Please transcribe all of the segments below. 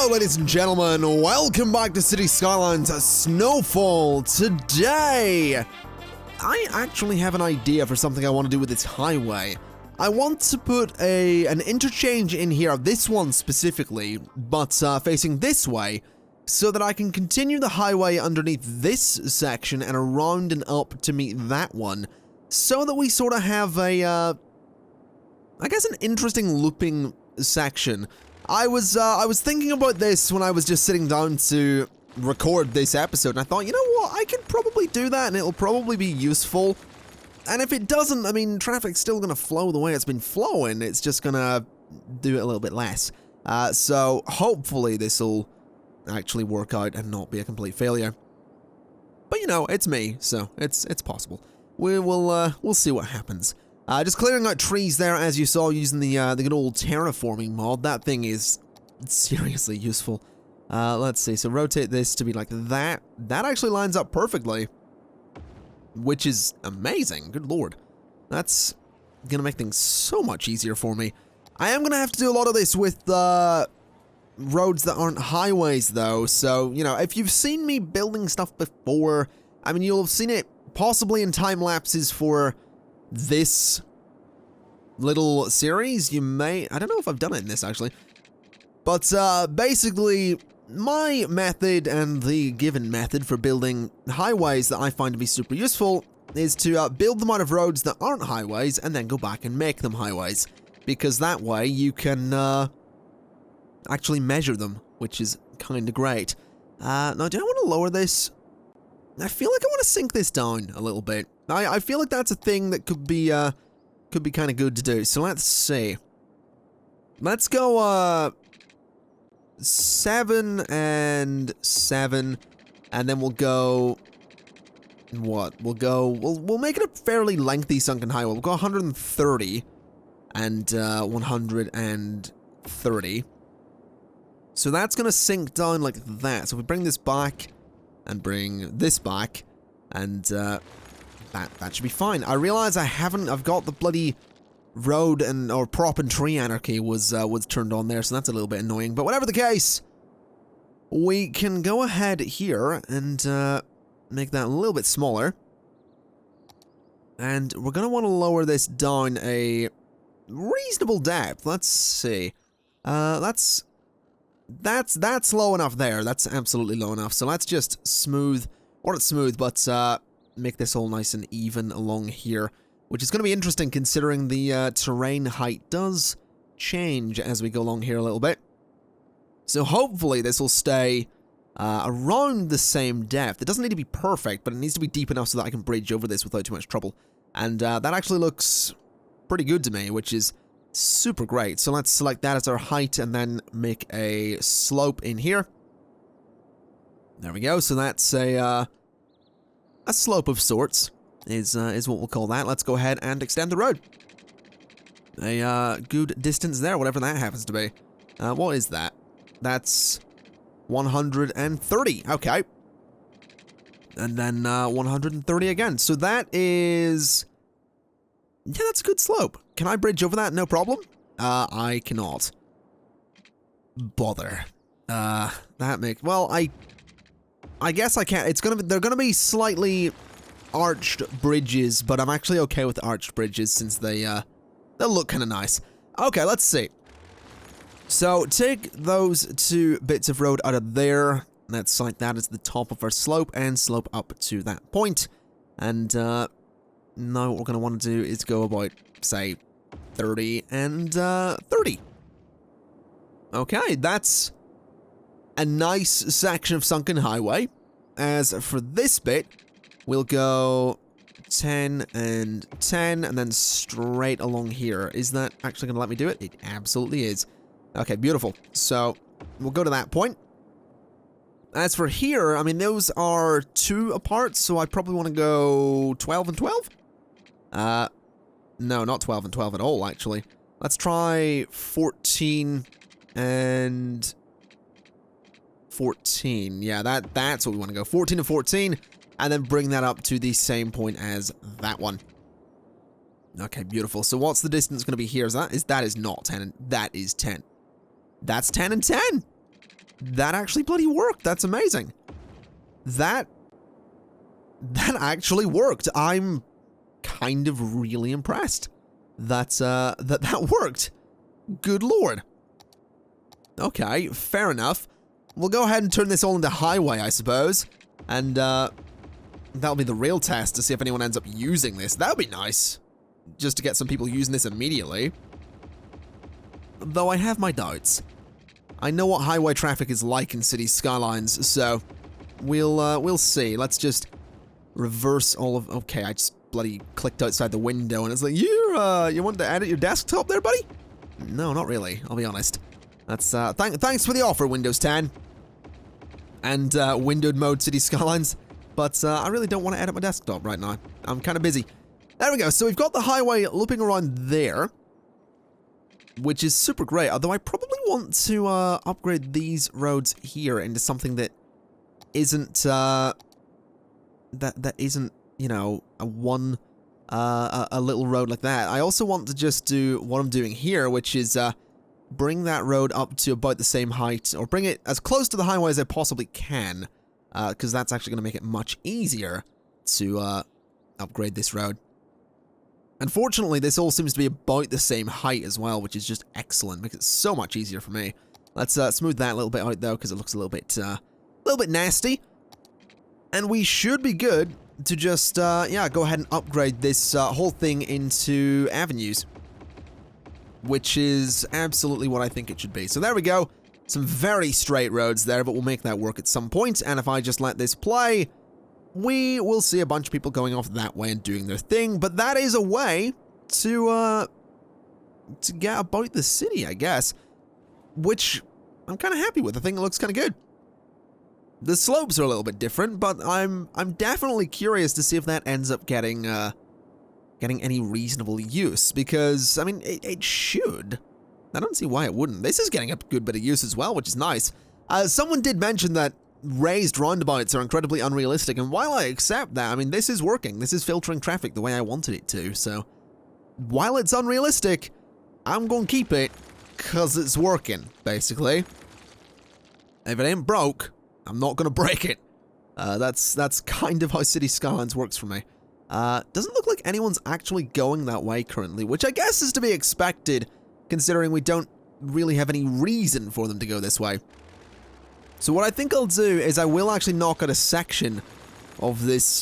Hello, ladies and gentlemen. Welcome back to City Skylines Snowfall. Today, I actually have an idea for something I want to do with this highway. I want to put an interchange in here, this one specifically, but facing this way, so that I can continue the highway underneath this section and around and up to meet that one, so that we sort of have a, I guess an interesting looping section. I was thinking about this when I was just sitting down to record this episode, and I thought, you know what, I could probably do that, and it'll probably be useful. And if it doesn't, I mean, traffic's still gonna flow the way it's been flowing, it's just gonna do it a little bit less. So hopefully this'll actually work out and not be a complete failure. But you know, it's me, so it's possible. We'll see what happens. Just clearing out trees there, as you saw, using the good old terraforming mod. That thing is seriously useful. Let's see, so rotate this to be like that. That actually lines up perfectly, which is amazing. Good lord. That's gonna make things so much easier for me. I am gonna have to do a lot of this with roads that aren't highways, though. So, you know, if you've seen me building stuff before, I mean, you'll have seen it possibly in time lapses for this little series. You may, I don't know if I've done it in this actually, but basically my method and the given method for building highways that I find to be super useful is to build them out of roads that aren't highways and then go back and make them highways, because that way you can actually measure them, which is kind of great. Now, do I want to lower this? I feel like I want to sink this down a little bit. I feel like that's a thing that could be kind of good to do. So let's see. Let's go 7 and 7, and then we'll go what? We'll make it a fairly lengthy sunken highway. We'll go 130 and 130. So that's gonna sink down like that. So if we bring this back and bring this back, and that should be fine. I realize I've got the bloody road or prop and tree anarchy was turned on there, so that's a little bit annoying. But whatever the case, we can go ahead here and make that a little bit smaller. And we're gonna want to lower this down a reasonable depth. Let's see. That's low enough there. That's absolutely low enough. So let's just smooth, or not smooth, but make this all nice and even along here, which is going to be interesting considering the terrain height does change as we go along here a little bit. So hopefully this will stay around the same depth. It doesn't need to be perfect, but it needs to be deep enough so that I can bridge over this without too much trouble. And that actually looks pretty good to me, which is super great. So let's select that as our height and then make a slope in here. There we go. So that's a slope of sorts is what we'll call that. Let's go ahead and extend the road. A good distance there, whatever that happens to be. What is that? That's 130. Okay. And then 130 again. So that is... yeah, that's a good slope. Can I bridge over that? No problem. I cannot. Bother. Well, I guess I can't. They're gonna be slightly arched bridges, but I'm actually okay with arched bridges since they'll look kind of nice. Okay, let's see. So take those two bits of road out of there. Let's select that as the top of our slope and slope up to that point. And now what we're going to want to do is go about, say, 30 and 30. Okay, that's a nice section of sunken highway. As for this bit, we'll go 10 and 10 and then straight along here. Is that actually going to let me do it? It absolutely is. Okay, beautiful. So we'll go to that point. As for here, I mean, those are 2 apart, so I probably want to go 12 and 12? No, not 12 and 12 at all, actually. Let's try 14 and 14. Yeah, that's what we want to go. 14 and 14, and then bring that up to the same point as that one. Okay, beautiful. So what's the distance going to be here? That is not 10, and that is 10. That's 10 and 10. That actually bloody worked. That's amazing. That actually worked. I'm kind of really impressed. That worked. Good lord. Okay, fair enough. We'll go ahead and turn this all into highway, I suppose. And, that'll be the real test to see if anyone ends up using this. That would be nice. Just to get some people using this immediately. Though I have my doubts. I know what highway traffic is like in City Skylines, so we'll see. Let's just reverse all of... Okay, I just bloody clicked outside the window and it's like, you want to edit your desktop there, buddy? No, not really, I'll be honest. That's, thanks for the offer, Windows 10. And, windowed mode City Skylines. But, I really don't want to edit my desktop right now. I'm kind of busy. There we go, so we've got the highway looping around there, which is super great, although I probably want to, upgrade these roads here into something that isn't, that isn't, you know, a little road like that. I also want to just do what I'm doing here, which is, bring that road up to about the same height, or bring it as close to the highway as I possibly can, because that's actually going to make it much easier to upgrade this road. Unfortunately, this all seems to be about the same height as well, which is just excellent. Makes it so much easier for me. Let's smooth that a little bit out though, because it looks a little bit nasty. And we should be good to just yeah, go ahead and upgrade this whole thing into avenues, which is absolutely what I think it should be. So there we go. Some very straight roads there, but we'll make that work at some point. And if I just let this play, we will see a bunch of people going off that way and doing their thing. But that is a way to get about the city, I guess, which I'm kind of happy with. I think it looks kind of good. The slopes are a little bit different, but I'm definitely curious to see if that ends up getting any reasonable use, because, I mean, it should. I don't see why it wouldn't. This is getting a good bit of use as well, which is nice. Someone did mention that raised roundabouts are incredibly unrealistic, and while I accept that, I mean, this is working. This is filtering traffic the way I wanted it to, so while it's unrealistic, I'm gonna keep it, because it's working, basically. If it ain't broke, I'm not gonna break it. That's kind of how City Skylines works for me. Doesn't look like anyone's actually going that way currently, which I guess is to be expected, considering we don't really have any reason for them to go this way. So what I think I'll do is I will actually knock out a section of this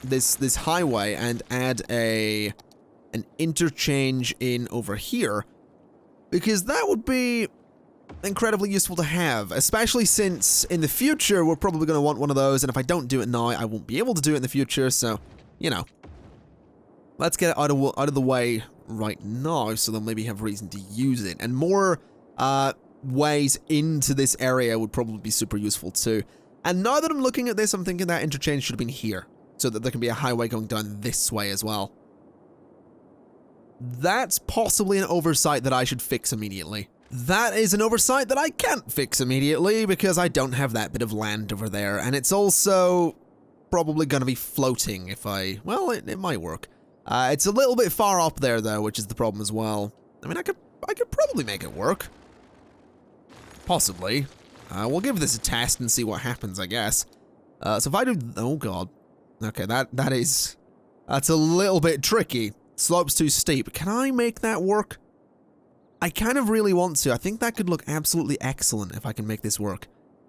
this highway and add an interchange in over here, because that would be incredibly useful to have, especially since in the future we're probably going to want one of those, and if I don't do it now, I won't be able to do it in the future, so, you know. Let's get it out of the way right now, so they'll maybe have reason to use it, and more ways into this area would probably be super useful too. And now that I'm looking at this, I'm thinking that interchange should have been here, so that there can be a highway going down this way as well. That's possibly an oversight that I should fix immediately. That is an oversight that I can't fix immediately, because I don't have that bit of land over there, and it's also probably going to be floating if I... Well, it might work. It's a little bit far up there, though, which is the problem as well. I mean, I could probably make it work. Possibly. We'll give this a test and see what happens, I guess. So if I do... Oh, God. Okay, that's a little bit tricky. Slope's too steep. Can I make that work? I kind of really want to. I think that could look absolutely excellent if I can make this work.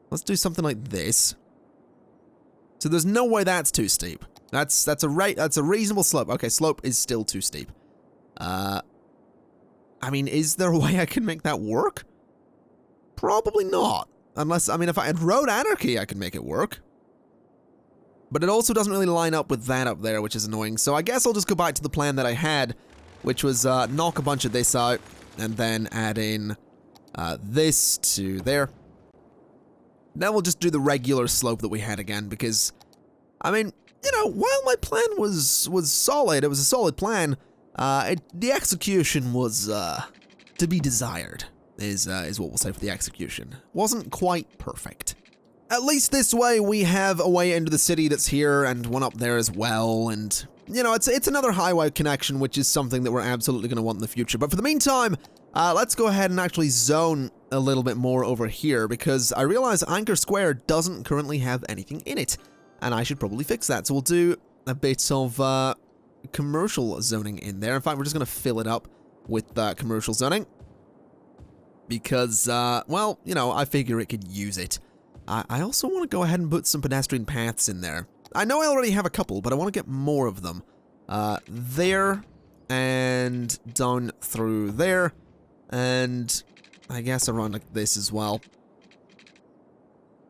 Let's do something like this. So there's no way that's too steep. That's a reasonable slope. Okay, slope is still too steep. I mean, is there a way I can make that work? Probably not. Unless, I mean, if I had road anarchy, I could make it work. But it also doesn't really line up with that up there, which is annoying. So I guess I'll just go back to the plan that I had, which was knock a bunch of this out, and then add in this to there. Then we'll just do the regular slope that we had again, because, I mean, you know, while my plan was solid, it was a solid plan, the execution was to be desired, is what we'll say for the execution. Wasn't quite perfect. At least this way we have a way into the city that's here, and one up there as well, and... You know, it's another highway connection, which is something that we're absolutely going to want in the future. But for the meantime, let's go ahead and actually zone a little bit more over here because I realize Anchor Square doesn't currently have anything in it, and I should probably fix that. So we'll do a bit of commercial zoning in there. In fact, we're just going to fill it up with commercial zoning because, well, you know, I figure it could use it. I also want to go ahead and put some pedestrian paths in there. I know I already have a couple, but I want to get more of them. There, and down through there, and I guess around like this as well.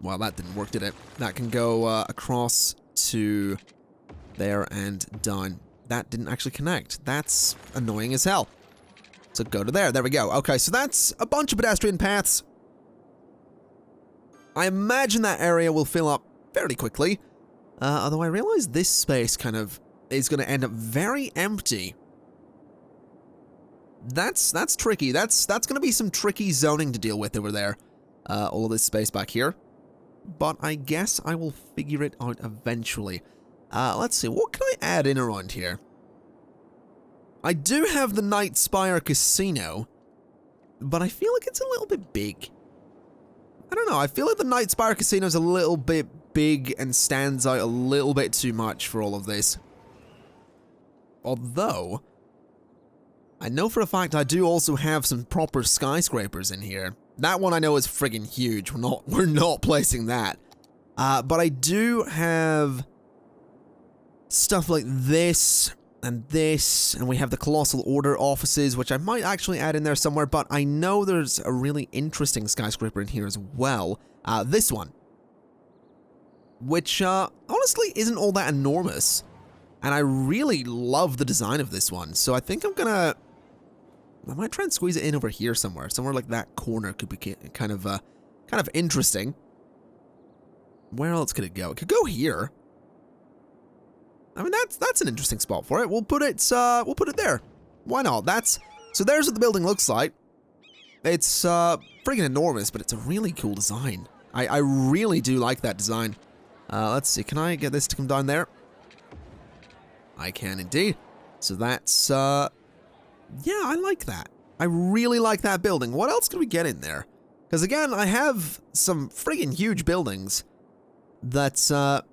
Well, that didn't work, did it? That can go across to there and down. That didn't actually connect. That's annoying as hell. So go to there. There we go. Okay, so that's a bunch of pedestrian paths. I imagine that area will fill up fairly quickly. Although I realize this space kind of is going to end up very empty. That's tricky. That's going to be some tricky zoning to deal with over there. All of this space back here. But I guess I will figure it out eventually. Let's see. What can I add in around here? I do have the Night Spire Casino, but I feel like it's a little bit big. I don't know. I feel like the Night Spire Casino is a little bit big and stands out a little bit too much for all of this. Although, I know for a fact I do also have some proper skyscrapers in here. That one I know is friggin' huge. We're not placing that. But I do have stuff like this, and we have the Colossal Order offices, which I might actually add in there somewhere, but I know there's a really interesting skyscraper in here as well. This one. Which, honestly isn't all that enormous. And I really love the design of this one, so I think I might try and squeeze it in over here somewhere. Somewhere like that corner could be kind of interesting. Where else could it go? It could go here. I mean, that's an interesting spot for it. We'll put it there. Why not? So there's what the building looks like. It's friggin' enormous, but it's a really cool design. I really do like that design. Let's see, can I get this to come down there? I can indeed. So that's, yeah, I like that. I really like that building. What else can we get in there? Because again, I have some friggin' huge buildings that,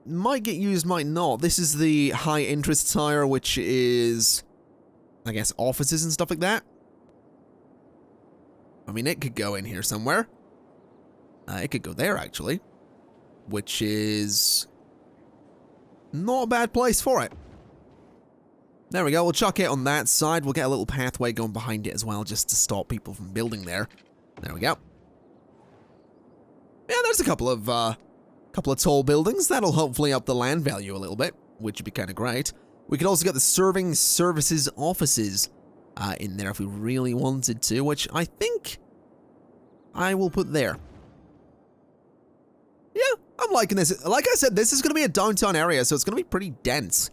might get used, might not. This is the high interest tower, which is, I guess, offices and stuff like that. I mean, it could go in here somewhere. It could go there, actually. Which is not a bad place for it. There we go, we'll chuck it on that side. We'll get a little pathway going behind it as well, just to stop people from building there. There we go. Yeah, there's a couple of tall buildings. That'll hopefully up the land value a little bit, which would be kind of great. We could also get the serving services offices in there if we really wanted to, which I think I will put there. Yeah, I'm liking this. Like I said, this is going to be a downtown area, so it's going to be pretty dense.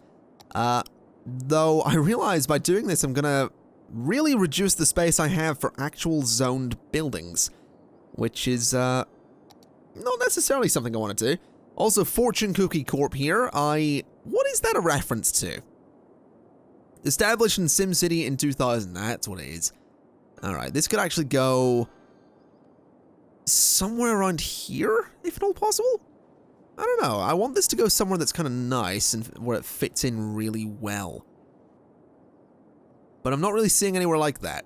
Though I realize by doing this, I'm going to really reduce the space I have for actual zoned buildings, which is not necessarily something I want to do. Also, Fortune Cookie Corp here. What is that a reference to? Established in SimCity in 2000. That's what it is. Alright, this could actually go somewhere around here, if at all possible. I don't know. I want this to go somewhere that's kind of nice and where it fits in really well. But I'm not really seeing anywhere like that.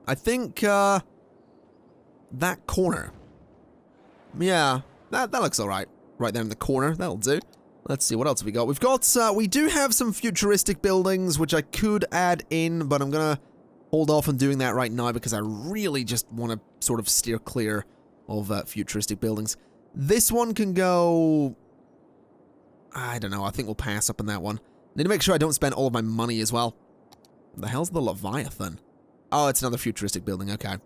I think, that corner. Yeah, that looks alright. Right there in the corner, that'll do. Let's see, what else have we got? We've got, we do have some futuristic buildings, which I could add in, but I'm gonna hold off on doing that right now because I really just want to sort of steer clear of futuristic buildings. This one can go, I don't know, I think we'll pass up on that one. Need to make sure I don't spend all of my money as well. What the hell's the Leviathan? Oh, it's another futuristic building, okay.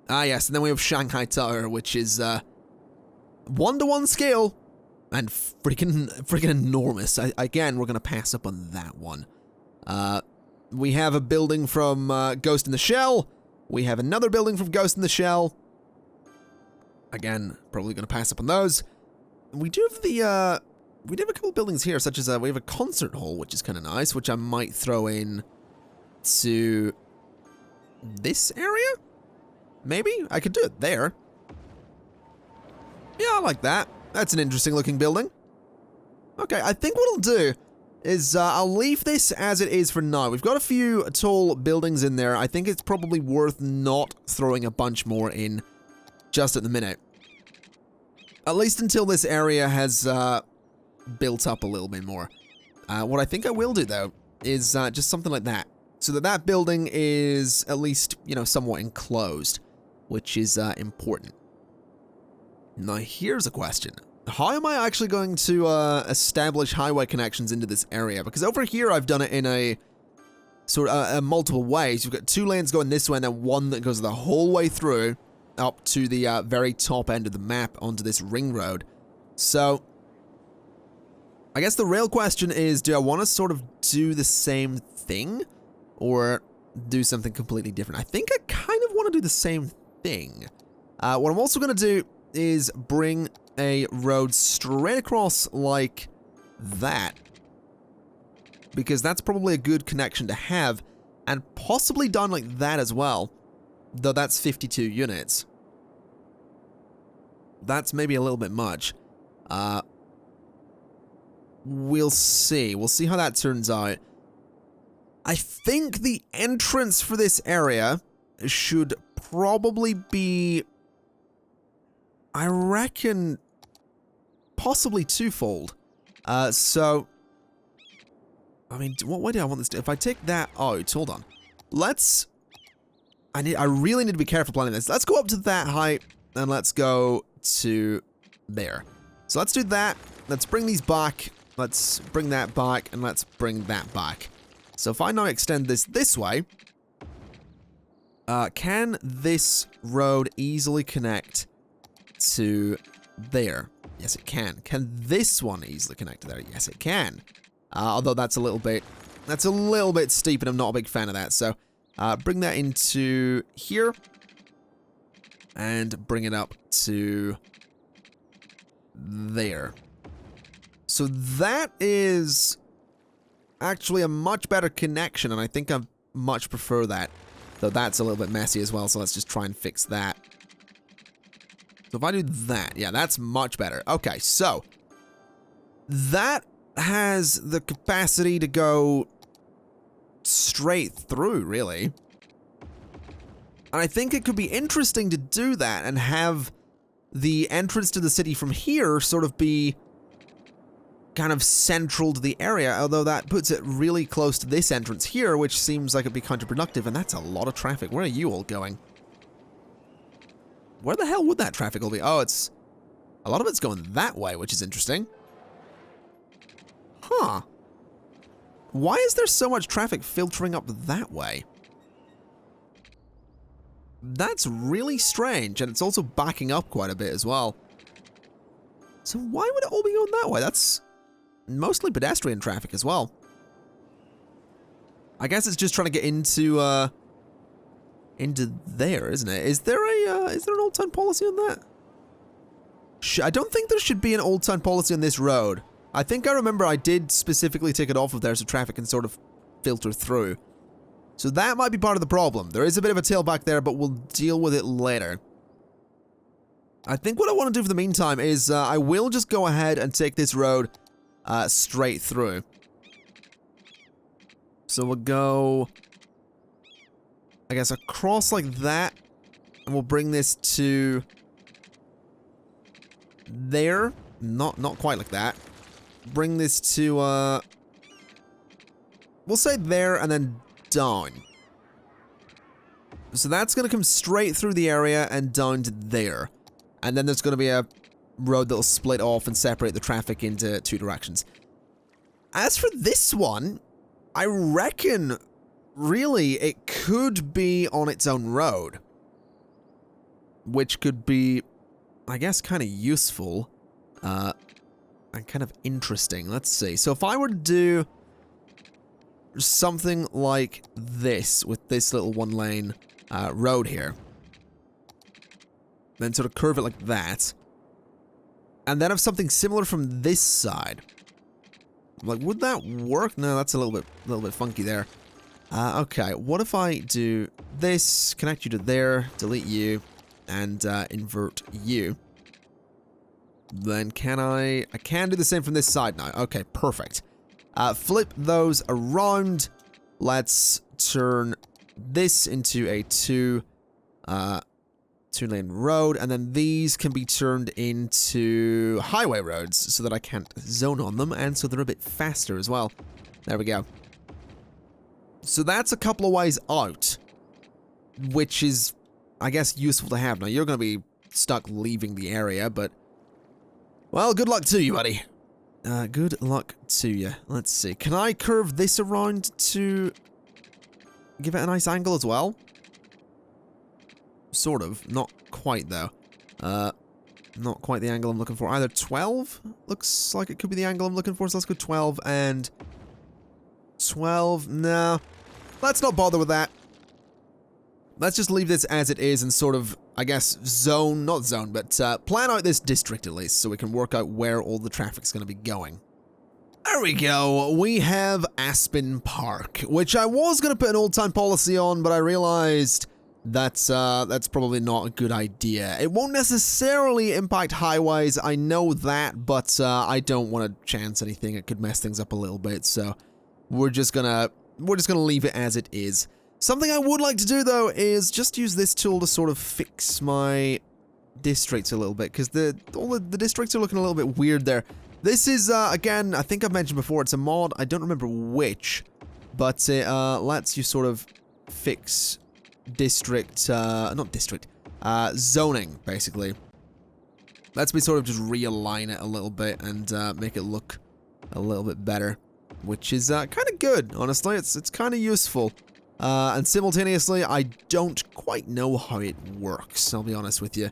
Ah, yes, and then we have Shanghai Tower, which is, 1-to-1 scale, and freaking enormous. Again, we're gonna pass up on that one. We have a building from, Ghost in the Shell. We have another building from Ghost in the Shell. Again, probably gonna pass up on those. We do have the, we do have a couple buildings here, such as, we have a concert hall, which is kind of nice, which I might throw in to this area? Maybe I could do it there. Yeah, I like that. That's an interesting looking building. Okay, I think what I'll do is I'll leave this as it is for now. We've got a few tall buildings in there. I think it's probably worth not throwing a bunch more in just at the minute. At least until this area has built up a little bit more. What I think I will do, though, is just something like that. So that building is at least, you know, somewhat enclosed, which is important. Now, here's a question. How am I actually going to establish highway connections into this area? Because over here, I've done it in a sort of multiple ways. You've got 2 lanes going this way and then one that goes the whole way through up to the very top end of the map onto this ring road. So, I guess the real question is, do I want to sort of do the same thing or do something completely different? I think I kind of want to do the same thing. What I'm also going to do is bring a road straight across like that, because that's probably a good connection to have, and possibly done like that as well, though that's 52 units. That's maybe a little bit much. We'll see. We'll see how that turns out. I think the entrance for this area should probably be, I reckon, possibly twofold. So, I mean, what way do I want this to? If I take that out, hold on. I really need to be careful planning this. Let's go up to that height, and let's go to there. So let's do that. Let's bring these back. Let's bring that back, and let's bring that back. So if I now extend this way, can this road easily connect to there? Yes, it can. Can this one easily connect to there? Yes, it can. Although that's a little bit steep, and I'm not a big fan of that. So bring that into here, and bring it up to there. So that is actually a much better connection, and I think I much prefer that. Though that's a little bit messy as well, so let's just try and fix that. So if I do that, yeah, that's much better. Okay, so that has the capacity to go straight through, really. And I think it could be interesting to do that and have the entrance to the city from here sort of be kind of central to the area, although that puts it really close to this entrance here, which seems like it'd be counterproductive, and that's a lot of traffic. Where are you all going? Where the hell would that traffic all be? Oh, it's... a lot of it's going that way, which is interesting. Huh. Why is there so much traffic filtering up that way? That's really strange, and it's also backing up quite a bit as well. So why would it all be going that way? That's mostly pedestrian traffic as well. I guess it's just trying to get into there, isn't it? Is there an old town policy on that? I don't think there should be an old town policy on this road. I think I remember I did specifically take it off of there so traffic can sort of filter through. So that might be part of the problem. There is a bit of a tailback there, but we'll deal with it later. I think what I want to do for the meantime is I will just go ahead and take this road straight through. So we'll go, I guess, across like that, and we'll bring this to there. Not quite like that. Bring this to, we'll say there and then down. So that's going to come straight through the area and down to there. And then there's going to be a road that'll split off and separate the traffic into 2 directions. As for this one, I reckon, really, it could be on its own road. Which could be, I guess, kind of useful. And kind of interesting. Let's see. So if I were to do something like this with this little 1-lane road here, then sort of curve it like that, and then have something similar from this side. Like, would that work? No, that's a little bit funky there. Okay, what if I do this, connect you to there, delete you, and invert you? Then can I can do the same from this side now. Okay, perfect. Flip those around. Let's turn this into a two-lane road, and then these can be turned into highway roads so that I can't zone on them, and so they're a bit faster as well. There we go. So that's a couple of ways out, which is, I guess, useful to have. Now, you're going to be stuck leaving the area, but, well, good luck to you, buddy. Good luck to you. Let's see. Can I curve this around to give it a nice angle as well? Sort of. Not quite, though. Not quite the angle I'm looking for. Either 12? Looks like it could be the angle I'm looking for, so let's go 12 and 12. No. Let's not bother with that. Let's just leave this as it is and sort of, I guess, not zone, but plan out this district at least so we can work out where all the traffic's going to be going. There we go. We have Aspen Park, which I was going to put an old-time policy on, but I realized that's probably not a good idea. It won't necessarily impact highways, I know that, but I don't want to chance anything. It could mess things up a little bit, so we're just gonna leave it as it is. Something I would like to do, though, is just use this tool to sort of fix my districts a little bit, because all the districts are looking a little bit weird there. This is, again, I think I've mentioned before, it's a mod, I don't remember which, but it lets you sort of fix zoning, basically. Lets me sort of just realign it a little bit and make it look a little bit better, which is kind of good, honestly. It's kind of useful. And simultaneously, I don't quite know how it works, I'll be honest with you.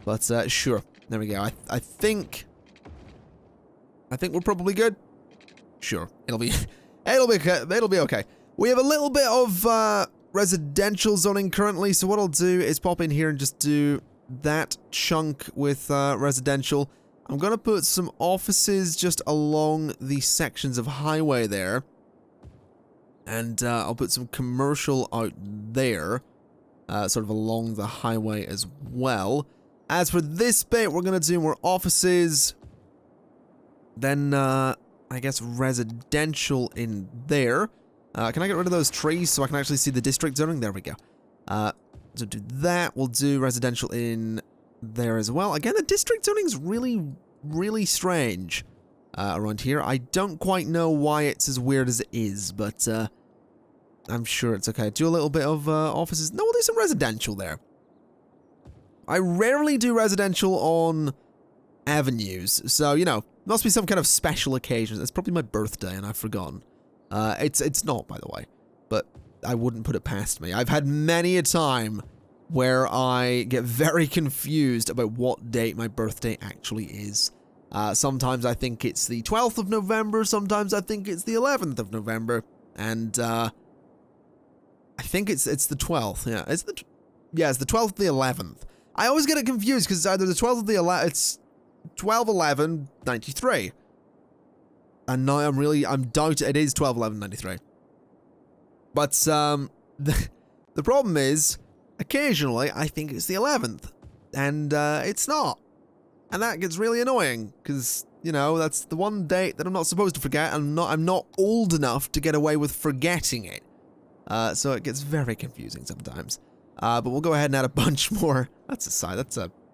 But, sure. There we go. I think we're probably good. Sure. It'll be okay. We have a little bit of, residential zoning currently, so what I'll do is pop in here and just do that chunk with, residential. I'm gonna put some offices just along the sections of highway there. And I'll put some commercial out there, sort of along the highway as well. As for this bit, we're going to do more offices. Then, I guess residential in there. Can I get rid of those trees so I can actually see the district zoning? There we go. So do that. We'll do residential in there as well. Again, the district zoning's really, really strange. Around here. I don't quite know why it's as weird as it is, but I'm sure it's okay. Do a little bit of offices. No, we'll do some residential there. I rarely do residential on avenues, so, you know, must be some kind of special occasion. It's probably my birthday and I've forgotten. It's not, by the way, but I wouldn't put it past me. I've had many a time where I get very confused about what date my birthday actually is. Sometimes I think it's the 12th of November, sometimes I think it's the 11th of November, and, I think it's the 12th, yeah. It's the 12th or the 11th. I always get it confused, because it's either the 12th or the 11th, it's 12/11/93. And now I'm doubting it is 12/11/93. But, the problem is, occasionally I think it's the 11th, and, it's not. And that gets really annoying, because, you know, that's the one date that I'm not supposed to forget, and I'm not old enough to get away with forgetting it. So it gets very confusing sometimes. But we'll go ahead and add a bunch more. That's a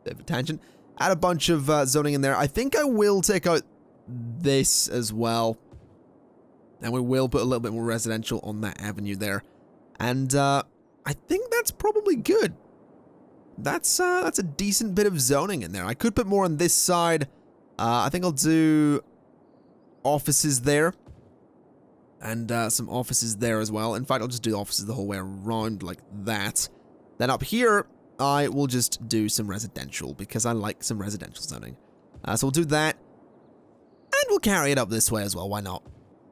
bit of a tangent. Add a bunch of zoning in there. I think I will take out this as well. And we will put a little bit more residential on that avenue there. And I think that's probably good. That's a decent bit of zoning in there. I could put more on this side. I think I'll do offices there. And some offices there as well. In fact, I'll just do offices the whole way around like that. Then up here, I will just do some residential because I like some residential zoning. So we'll do that. And we'll carry it up this way as well. Why not?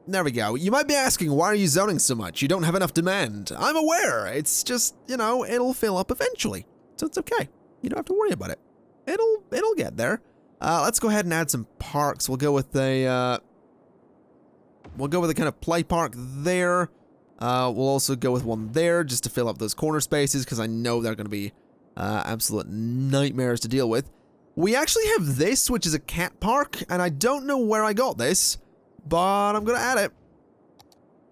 There we go. You might be asking, why are you zoning so much? You don't have enough demand. I'm aware. It's just, you know, it'll fill up eventually. So it's okay. You don't have to worry about it. It'll get there. Let's go ahead and add some parks. We'll go with a kind of play park there. We'll also go with one there just to fill up those corner spaces because I know they're going to be absolute nightmares to deal with. We actually have this, which is a cat park, and I don't know where I got this, but I'm going to add it.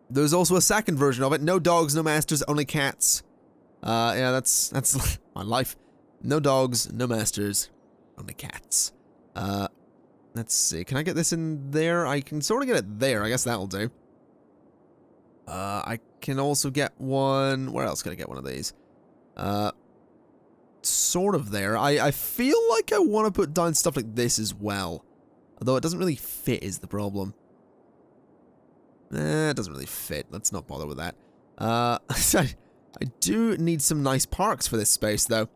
There's also a second version of it. No dogs, no masters, only cats. Yeah, that's my life. No dogs, no masters, only cats. Let's see. Can I get this in there? I can sort of get it there. I guess that'll do. I can also get one... Where else can I get one of these? Sort of there. I feel like I want to put down stuff like this as well. Although it doesn't really fit is the problem. It doesn't really fit. Let's not bother with that. I do need some nice parks for this space, though.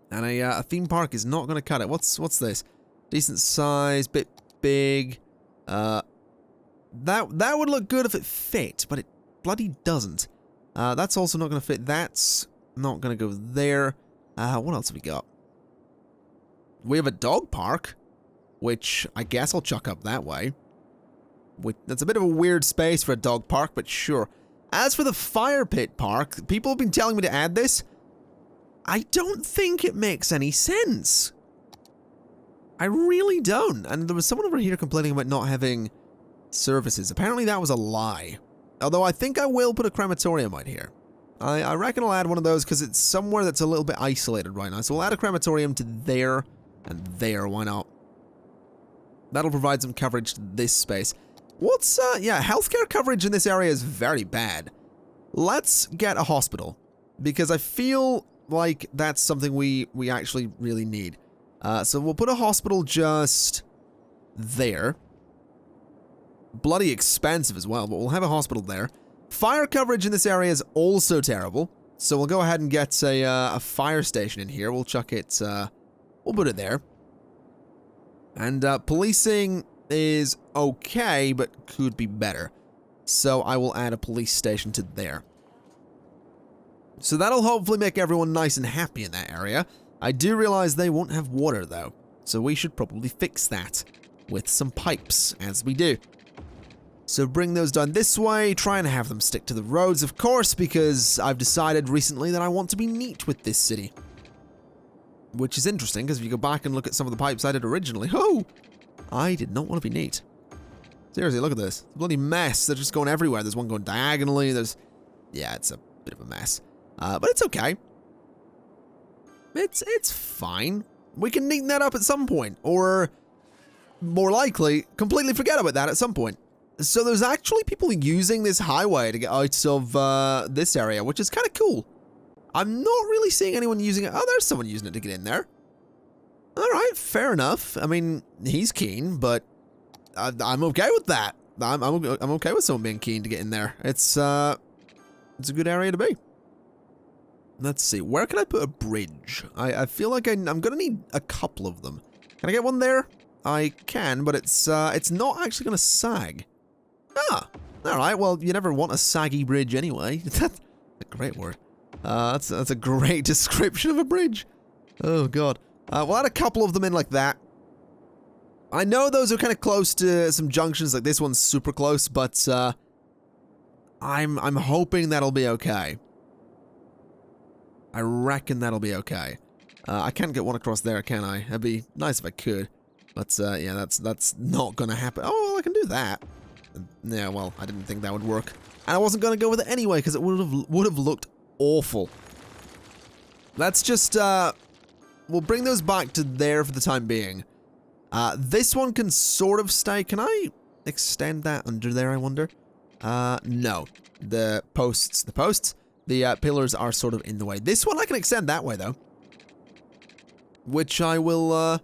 And a theme park is not going to cut it. What's this? Decent size, bit big. That would look good if it fit, but it bloody doesn't. That's also not going to fit. That's not going to go there. What else have we got? We have a dog park, which I guess I'll chuck up that way. That's a bit of a weird space for a dog park, but sure. As for the fire pit park, people have been telling me to add this. I don't think it makes any sense. I really don't. And there was someone over here complaining about not having services. Apparently that was a lie. Although I think I will put a crematorium out here. I reckon I'll add one of those because it's somewhere that's a little bit isolated right now. So we'll add a crematorium to there and there. Why not? That'll provide some coverage to this space. Yeah, healthcare coverage in this area is very bad. Let's get a hospital because I feel like that's something we actually really need. So we'll put a hospital just there. Bloody expensive as well, but we'll have a hospital there. Fire coverage in this area is also terrible, so we'll go ahead and get a fire station in here. We'll chuck it, we'll put it there. And policing is okay, but could be better. So I will add a police station to there. So that'll hopefully make everyone nice and happy in that area. I do realize they won't have water though, so we should probably fix that with some pipes, as we do. So bring those down this way, try and have them stick to the roads, of course, because I've decided recently that I want to be neat with this city. Which is interesting, because if you go back and look at some of the pipes I did originally, I did not want to be neat. Seriously, look at this. It's a bloody mess. They're just going everywhere. There's one going diagonally. Yeah, it's a bit of a mess. But it's okay. It's fine. We can neaten that up at some point, or more likely, completely forget about that at some point. So there's actually people using this highway to get out of this area, which is kind of cool. I'm not really seeing anyone using it. Oh, there's someone using it to get in there. All right, fair enough. I mean, he's keen, but I'm okay with that. I'm okay with someone being keen to get in there. It's a good area to be. Let's see. Where can I put a bridge? I feel like I'm gonna need a couple of them. Can I get one there? I can, but it's not actually gonna sag. Ah, all right. Well, you never want a saggy bridge anyway. That's a great word. That's a great description of a bridge. Oh god. We'll add a couple of them in like that. I know those are kind of close to some junctions, like this one's super close, but I'm hoping that'll be okay. I reckon that'll be okay. I can't get one across there, can I? It'd be nice if I could, but yeah, that's not gonna happen. Oh, well, I can do that. Yeah, well, I didn't think that would work, and I wasn't gonna go with it anyway because it would have looked awful. Let's just we'll bring those back to there for the time being. This one can sort of stay. Can I extend that under there, I wonder? No. The posts, the pillars are sort of in the way. This one I can extend that way, though. Which I will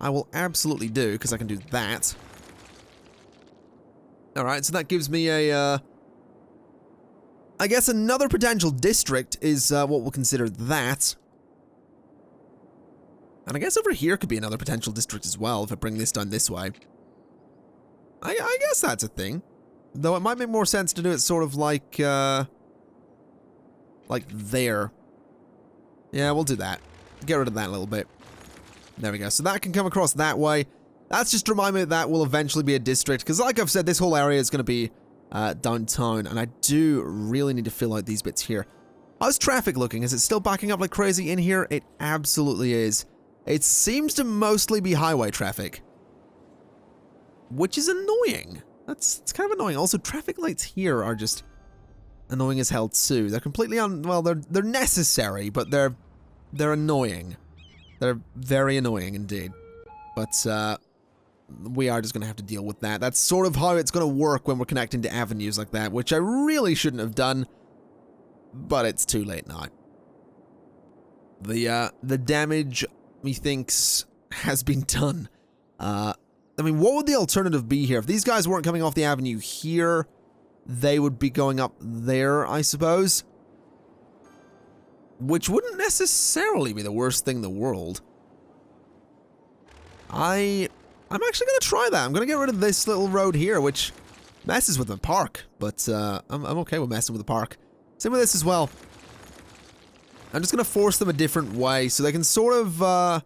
absolutely do, because I can do that. Alright, so that gives me a, I guess another potential district is what we'll consider that. And I guess over here could be another potential district as well if I bring this down this way. I guess that's a thing. Though it might make more sense to do it sort of like there. Yeah, we'll do that. Get rid of that a little bit. There we go. So that can come across that way. That's just to remind me that will eventually be a district, because like I've said, this whole area is going to be downtown, and I do really need to fill out these bits here. How's traffic looking? Is it still backing up like crazy in here? It absolutely is. It seems to mostly be highway traffic, which is annoying. It's kind of annoying. Also, traffic lights here are just annoying as hell too. They're completely well, they're necessary, but they're annoying. They're very annoying indeed. But we are just going to have to deal with that. That's sort of how it's going to work when we're connecting to avenues like that, which I really shouldn't have done, but it's too late now. The damage, methinks, has been done. I mean, what would the alternative be here? If these guys weren't coming off the avenue here, they would be going up there, I suppose. Which wouldn't necessarily be the worst thing in the world. I'm actually going to try that. I'm going to get rid of this little road here, which messes with the park. But I'm okay with messing with the park. Same with this as well. I'm just going to force them a different way so they can sort of...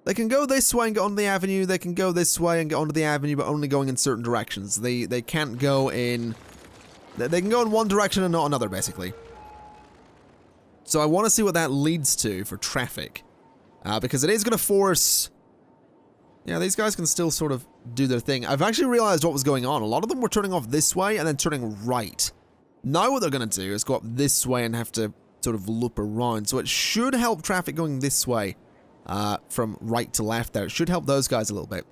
they can go this way and get onto the avenue. They can go this way and get onto the avenue, but only going in certain directions. They can't go in... They can go in one direction and not another, basically. So I want to see what that leads to for traffic. Because it is going to force... Yeah, these guys can still sort of do their thing. I've actually realized what was going on. A lot of them were turning off this way and then turning right. Now what they're going to do is go up this way and have to sort of loop around. So it should help traffic going this way. From right to left there. It should help those guys a little bit.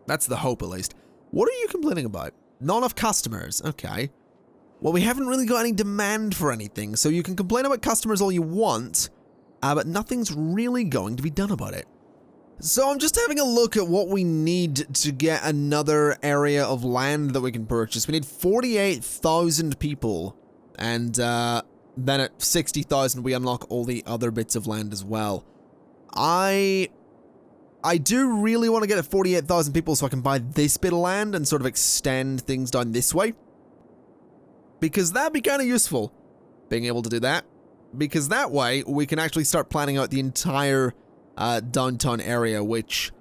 That's the hope, at least. What are you complaining about? Not enough customers. Okay. Well, we haven't really got any demand for anything, so you can complain about customers all you want, but nothing's really going to be done about it. So I'm just having a look at what we need to get another area of land that we can purchase. We need 48,000 people, and then at 60,000 we unlock all the other bits of land as well. I do really want to get at 48,000 people so I can buy this bit of land and sort of extend things down this way. Because that'd be kind of useful, being able to do that. Because that way we can actually start planning out the entire downtown area, which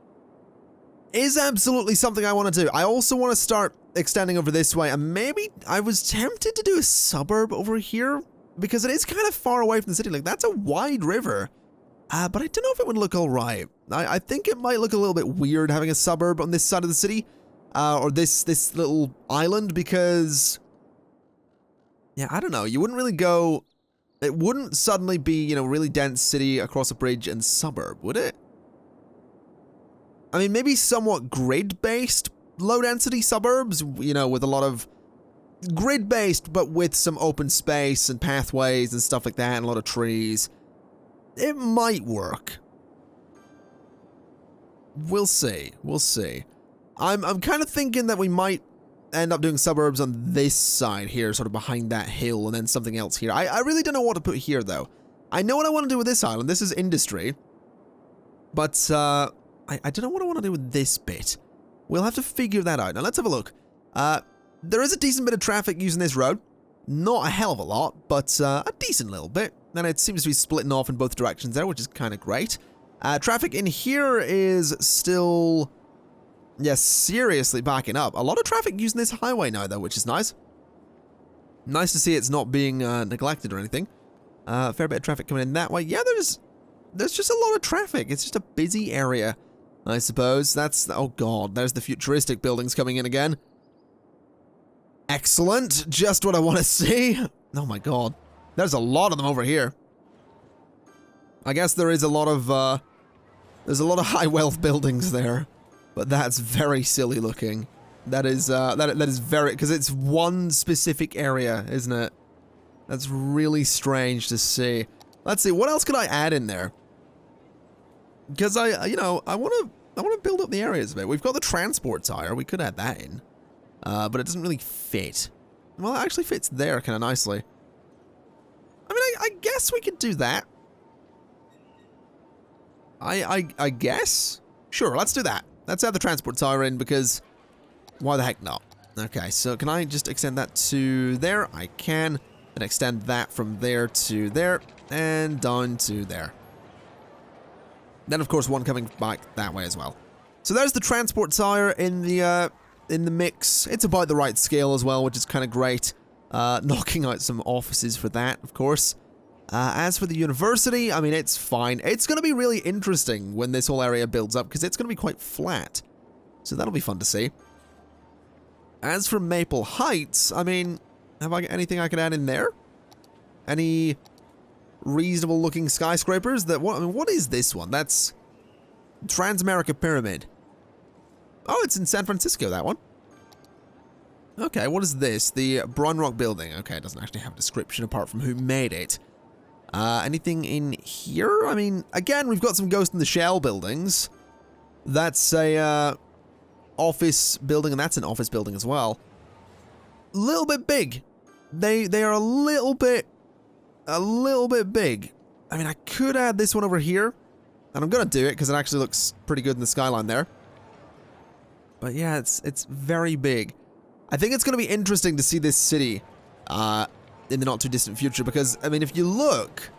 is absolutely something I want to do. I also want to start extending over this way, and maybe I was tempted to do a suburb over here, because it is kind of far away from the city. Like, that's a wide river, but I don't know if it would look alright. I think it might look a little bit weird having a suburb on this side of the city, or this little island, because, yeah, I don't know, you wouldn't really go... It wouldn't suddenly be, you know, really dense city across a bridge and suburb, would it? I mean, maybe somewhat grid-based low-density suburbs, you know, with a lot of grid-based, but with some open space and pathways and stuff like that, and a lot of trees. It might work. We'll see. We'll see. I'm kind of thinking that we might end up doing suburbs on this side here, sort of behind that hill, and then something else here. I really don't know what to put here, though. I know what I want to do with this island. This is industry. But, I don't know what I want to do with this bit. We'll have to figure that out. Now, let's have a look. There is a decent bit of traffic using this road. Not a hell of a lot, but a decent little bit. And it seems to be splitting off in both directions there, which is kind of great. Traffic in here is still... yeah, seriously backing up. A lot of traffic using this highway now, though, which is nice. Nice to see it's not being neglected or anything. Fair bit of traffic coming in that way. Yeah, there's just a lot of traffic. It's just a busy area, I suppose. That's... oh, God. There's the futuristic buildings coming in again. Excellent. Just what I want to see. Oh, my God. There's a lot of them over here. I guess there is a lot of... there's a lot of high-wealth buildings there. But that's very silly looking. That is very... because it's one specific area, isn't it? That's really strange to see. Let's see, what else could I add in there? Because you know, I want to build up the areas a bit. We've got the transport tire. We could add that in. But it doesn't really fit. Well, it actually fits there kind of nicely. I mean, I guess we could do that. I guess? Sure, let's do that. Let's add the transport tire in, because why the heck not? Okay, so can I just extend that to there? I can. And extend that from there to there, and down to there. Then, of course, one coming back that way as well. So there's the transport tire in the in the mix. It's about the right scale as well, which is kind of great. Knocking out some offices for that, of course. As for the university, I mean, it's fine. It's going to be really interesting when this whole area builds up, because it's going to be quite flat. So that'll be fun to see. As for Maple Heights, I mean, have I got anything I can add in there? Any reasonable looking skyscrapers? I mean, what is this one? That's Transamerica Pyramid. Oh, it's in San Francisco, that one. Okay, what is this? The Brown Rock Building. Okay, it doesn't actually have a description apart from who made it. Anything in here? I mean, again, we've got some Ghost in the Shell buildings. That's a office building, and that's an office building as well. A little bit big. They are a little bit big. I mean, I could add this one over here, and I'm gonna do it because it actually looks pretty good in the skyline there. But yeah, it's very big. I think it's gonna be interesting to see this city in the not too distant future, because I mean, if you look,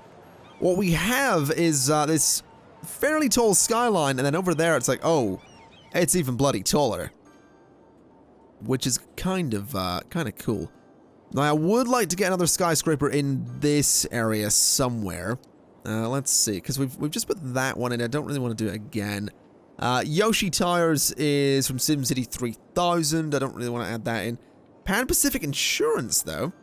what we have is this fairly tall skyline, and then over there it's like, oh, it's even bloody taller, which is kind of cool. Now, I would like to get another skyscraper in this area somewhere. Let's see, because we've just put that one in. I don't really want to do it again. Yoshi Tires is from SimCity 3000. I don't really want to add that in. Pan Pacific Insurance, though,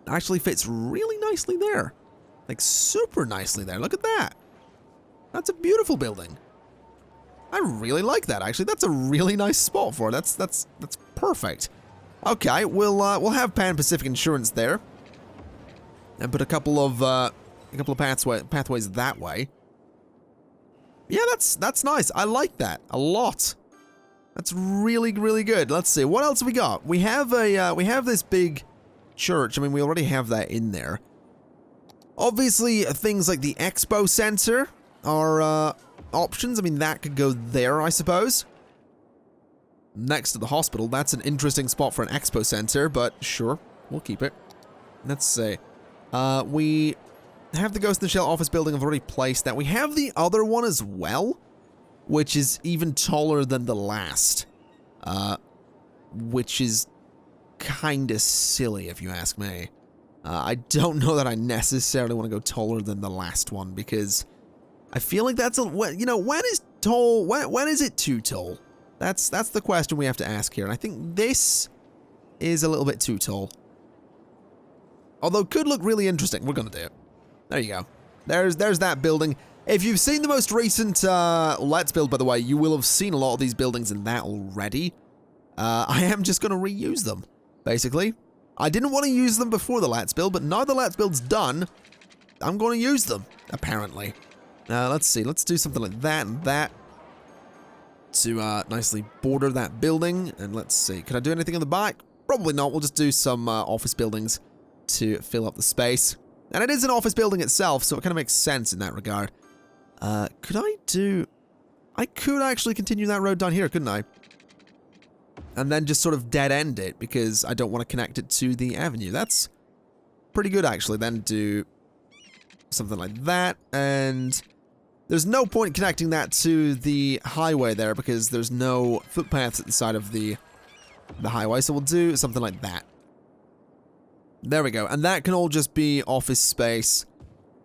actually fits really nicely there. Like, super nicely there. Look at that. That's a beautiful building. I really like that, actually. That's a really nice spot for it. That's perfect. Okay, we'll have Pan Pacific Insurance there, and put a couple of pathways that way. Yeah, that's nice. I like that a lot. That's really good. Let's see, what else have we got? We have this big church. I mean, we already have that in there. Obviously, things like the Expo Center are options. I mean, that could go there, I suppose. Next to the hospital. That's an interesting spot for an Expo Center, but sure, we'll keep it. Let's see. We have the Ghost in the Shell office building. I've already placed that. We have the other one as well, which is even taller than the last, which is kind of silly if you ask me. I don't know that I necessarily want to go taller than the last one, because I feel like that's you know, when is tall? When is it too tall? That's the question we have to ask here, and I think this is a little bit too tall. Although could look really interesting. We're gonna do it. There you go. There's that building. If you've seen the most recent Let's Build, by the way, you will have seen a lot of these buildings in that already. I am just gonna reuse them, basically. I didn't want to use them before the Let's Build, but now the Let's Build's done, I'm going to use them, apparently. Let's see. Let's do something like that and that to nicely border that building. And let's see. Can I do anything in the back? Probably not. We'll just do some office buildings to fill up the space. And it is an office building itself, so it kind of makes sense in that regard. Could I do... I could actually continue that road down here, couldn't I? And then just sort of dead-end it, because I don't want to connect it to the avenue. That's pretty good, actually. Then do something like that, and there's no point connecting that to the highway there, because there's no footpaths at the side of the highway, so we'll do something like that. There we go, and that can all just be office space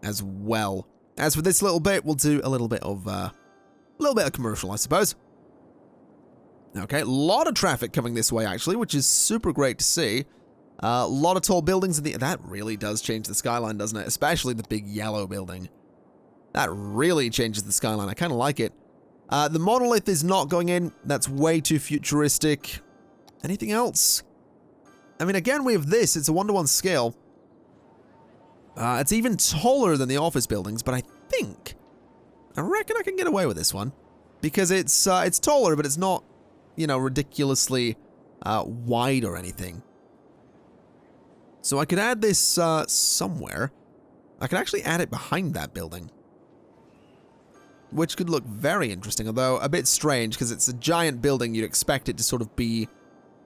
as well. As for this little bit, we'll do a little bit of commercial, I suppose. Okay, a lot of traffic coming this way, actually, which is super great to see. A lot of tall buildings in the... That really does change the skyline, doesn't it? Especially the big yellow building. That really changes the skyline. I kind of like it. The monolith is not going in. That's way too futuristic. Anything else? I mean, again, we have this. It's a 1-to-1 scale. It's even taller than the office buildings, but I reckon I can get away with this one. Because it's taller, but it's not, you know, ridiculously wide or anything. So I could add this somewhere. I could actually add it behind that building, which could look very interesting, although a bit strange because it's a giant building. You'd expect it to sort of be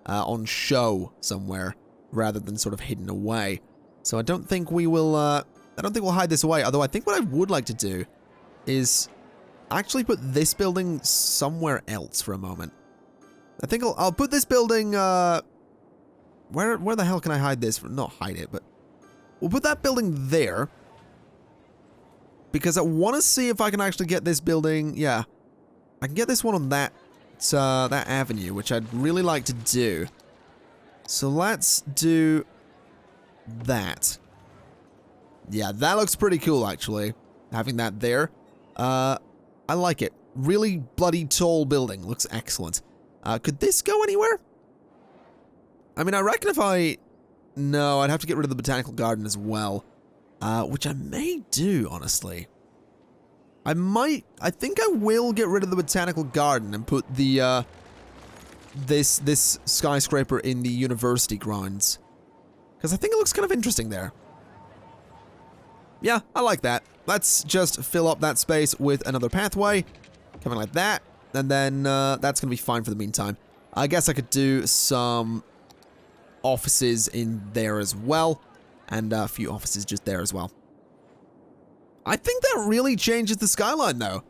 on show somewhere rather than sort of hidden away. So I don't think we will. I don't think we'll hide this away. Although I think what I would like to do is actually put this building somewhere else for a moment. I think I'll put this building, where the hell can I hide this? Not hide it, but we'll put that building there. Because I want to see if I can actually get this building, yeah. I can get this one on that avenue, which I'd really like to do. So let's do that. Yeah, that looks pretty cool, actually. Having that there. I like it. Really bloody tall building. Looks excellent. Could this go anywhere? I mean, I reckon if I... No, I'd have to get rid of the botanical garden as well. Which I may do, honestly. I think I will get rid of the botanical garden and put the, this skyscraper in the university grounds. Because I think it looks kind of interesting there. Yeah, I like that. Let's just fill up that space with another pathway. Coming like that. And then, that's going to be fine for the meantime. I guess I could do some offices in there as well. And a few offices just there as well. I think that really changes the skyline, though.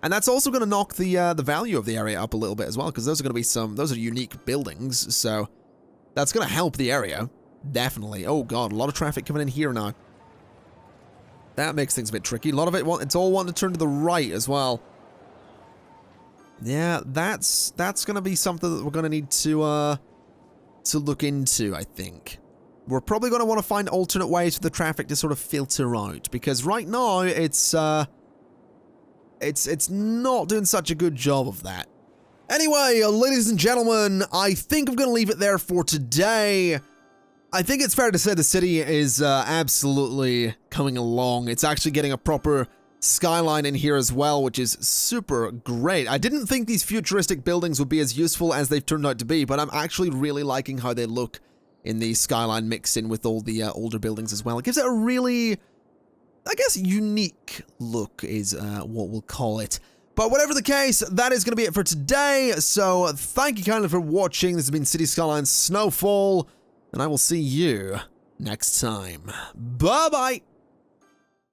And that's also going to knock the value of the area up a little bit as well, because those are going to be those are unique buildings, so that's going to help the area. Definitely. Oh god, a lot of traffic coming in here now. That makes things a bit tricky. A lot of it's all wanting to turn to the right as well. Yeah, that's going to be something that we're going to need to look into, I think. We're probably going to want to find alternate ways for the traffic to sort of filter out, because right now it's not doing such a good job of that. Anyway, ladies and gentlemen, I think I'm going to leave it there for today. I think it's fair to say the city is absolutely coming along. It's actually getting a proper skyline in here as well, which is super great. I didn't think these futuristic buildings would be as useful as they've turned out to be, but I'm actually really liking how they look in the skyline mixed in with all the older buildings as well. It gives it a really, I guess, unique look is what we'll call it. But whatever the case, that is going to be it for today. So thank you kindly for watching. This has been City Skylines Snowfall, and I will see you next time. Bye-bye!